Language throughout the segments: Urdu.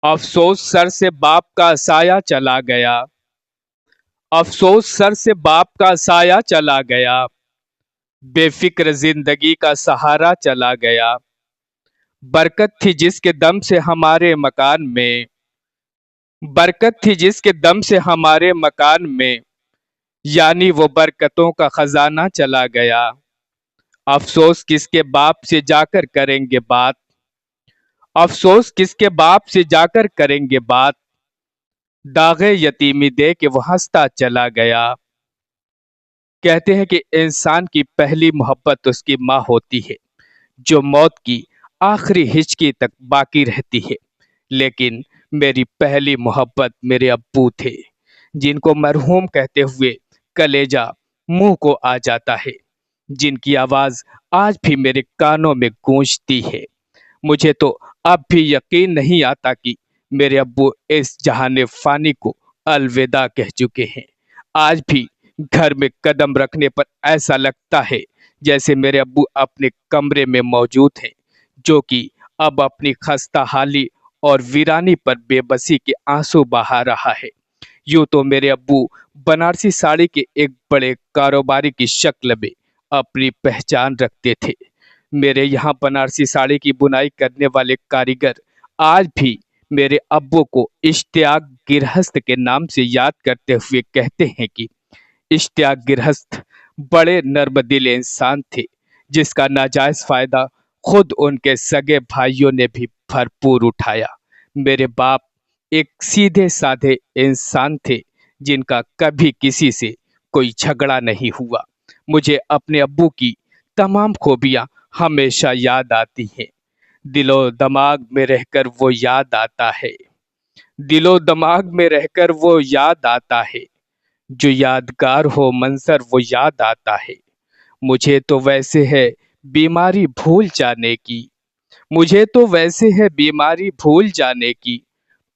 افسوس سر سے باپ کا سایہ چلا گیا، افسوس سر سے باپ کا سایہ چلا گیا، بے فکر زندگی کا سہارا چلا گیا۔ برکت تھی جس کے دم سے ہمارے مکان میں، برکت تھی جس کے دم سے ہمارے مکان میں، یعنی وہ برکتوں کا خزانہ چلا گیا۔ افسوس کس کے باپ سے جا کر کریں گے بات، افسوس کس کے باپ سے جا کر کریں گے بات، داغے یتیمی دے کے وہ ہنستا چلا گیا۔ کہتے ہیں کہ انسان کی پہلی محبت اس کی ماں ہوتی ہے، جو موت کی آخری ہچکی تک باقی رہتی ہے، لیکن میری پہلی محبت میرے ابو تھے، جن کو مرحوم کہتے ہوئے کلیجہ منہ کو آ جاتا ہے، جن کی آواز آج بھی میرے کانوں میں گونجتی ہے۔ مجھے تو اب بھی یقین نہیں آتا کہ میرے ابو اس جہان فانی کو الوداع کہہ چکے ہیں۔ آج بھی گھر میں قدم رکھنے پر ایسا لگتا ہے جیسے میرے ابو اپنے کمرے میں موجود ہیں، جو کہ اب اپنی خستہ حالی اور ویرانی پر بے بسی کے آنسو بہا رہا ہے۔ یوں تو میرے ابو بنارسی ساڑی کے ایک بڑے کاروباری کی شکل میں اپنی پہچان رکھتے تھے۔ میرے یہاں بنارسی ساڑی کی بنائی کرنے والے کاریگر آج بھی میرے ابو کو اشتیاق گرہست کے نام سے یاد کرتے ہوئے کہتے ہیں کہ اشتیاق گرہست بڑے نرم دل انسان تھے، جس کا ناجائز فائدہ خود ان کے سگے بھائیوں نے بھی بھرپور اٹھایا۔ میرے باپ ایک سیدھے سادھے انسان تھے، جن کا کبھی کسی سے کوئی جھگڑا نہیں ہوا۔ مجھے اپنے ابو کی تمام خوبیاں ہمیشہ یاد آتی ہیں۔ دل و دماغ میں رہ کر وہ یاد آتا ہے، دل و دماغ میں رہ کر وہ یاد آتا ہے، جو یادگار ہو منظر وہ یاد آتا ہے۔ مجھے تو ویسے ہے بیماری بھول جانے کی، مجھے تو ویسے ہے بیماری بھول جانے کی،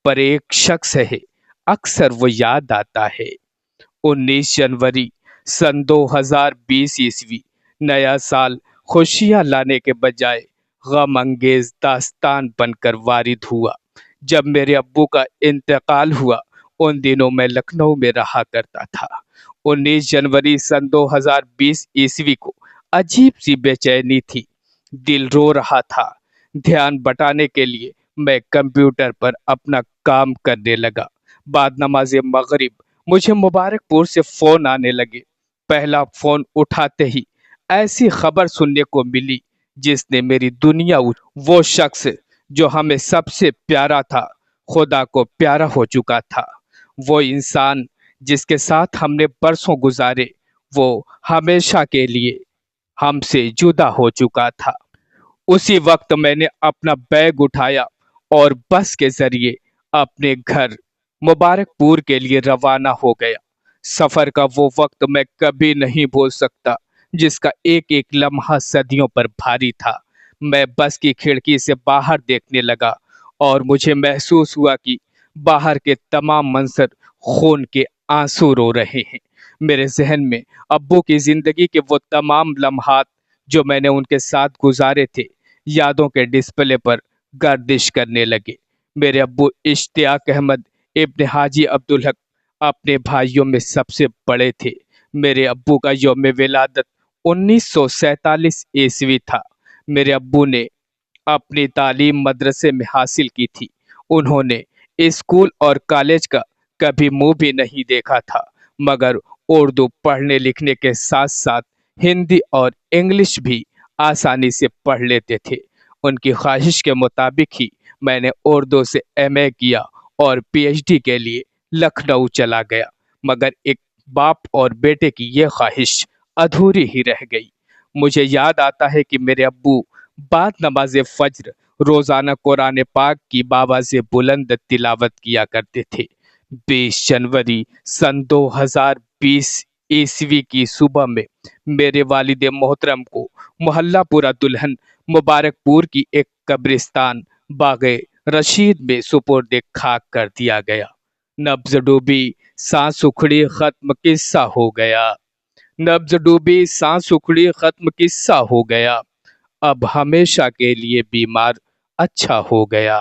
پر ایک شخص ہے اکثر وہ یاد آتا ہے۔ 19 جنوری سن 2020 نیا سال خوشیاں لانے کے بجائے غم انگیز داستان بن کر وارد ہوا۔ جب میرے ابو کا انتقال ہوا، ان دنوں میں لکھنؤ میں رہا کرتا تھا۔ 19 جنوری سن 2020 کو عجیب سی بے چینی تھی، دل رو رہا تھا۔ دھیان بٹانے کے لیے میں کمپیوٹر پر اپنا کام کرنے لگا۔ بعد نماز مغرب مجھے مبارک پور سے فون آنے لگے۔ پہلا فون اٹھاتے ہی ایسی خبر سننے کو ملی جس نے میری دنیا وہ شخص جو ہمیں سب سے پیارا تھا، خدا کو پیارا ہو چکا تھا۔ وہ انسان جس کے ساتھ ہم نے برسوں گزارے، وہ ہمیشہ کے لیے ہم سے جدا ہو چکا تھا۔ اسی وقت میں نے اپنا بیگ اٹھایا اور بس کے ذریعے اپنے گھر مبارک پور کے لیے روانہ ہو گیا۔ سفر کا وہ وقت میں کبھی نہیں بھول سکتا، جس کا ایک ایک لمحہ صدیوں پر بھاری تھا۔ میں بس کی کھڑکی سے باہر دیکھنے لگا اور مجھے محسوس ہوا کہ باہر کے تمام منظر خون کے آنسو رو رہے ہیں۔ میرے ذہن میں ابو کی زندگی کے وہ تمام لمحات جو میں نے ان کے ساتھ گزارے تھے، یادوں کے ڈسپلے پر گردش کرنے لگے۔ میرے ابو اشتیاق احمد ابن حاجی عبدالحق اپنے بھائیوں میں سب سے بڑے تھے۔ میرے ابو کا یوم ولادت 1947 تھا۔ میرے ابو نے اپنی تعلیم مدرسے میں حاصل کی تھی۔ انہوں نے اسکول اور کالج کا کبھی منہ بھی نہیں دیکھا تھا، مگر اردو پڑھنے لکھنے کے ساتھ ساتھ ہندی اور انگلش بھی آسانی سے پڑھ لیتے تھے۔ ان کی خواہش کے مطابق ہی میں نے اردو سے ایم اے کیا اور پی ایچ ڈی کے لیے لکھنؤ چلا گیا، مگر ایک باپ اور بیٹے کی یہ خواہش ادھوری ہی رہ گئی۔ مجھے یاد آتا ہے کہ میرے ابو بعد نماز فجر روزانہ قرآن پاک کی باواز بلند تلاوت کیا کرتے تھے۔ 20 جنوری سن 2020 کی صبح میں میرے والد محترم کو محلہ پورہ دلہن مبارک پور کی ایک قبرستان باغ رشید میں سپرد خاک کر دیا گیا۔ نبض ڈوبی سانس اکھڑی ختم قصہ ہو گیا، نبض ڈوبی سانس اکھڑی ختم قصہ ہو گیا، اب ہمیشہ کے لیے بیمار اچھا ہو گیا۔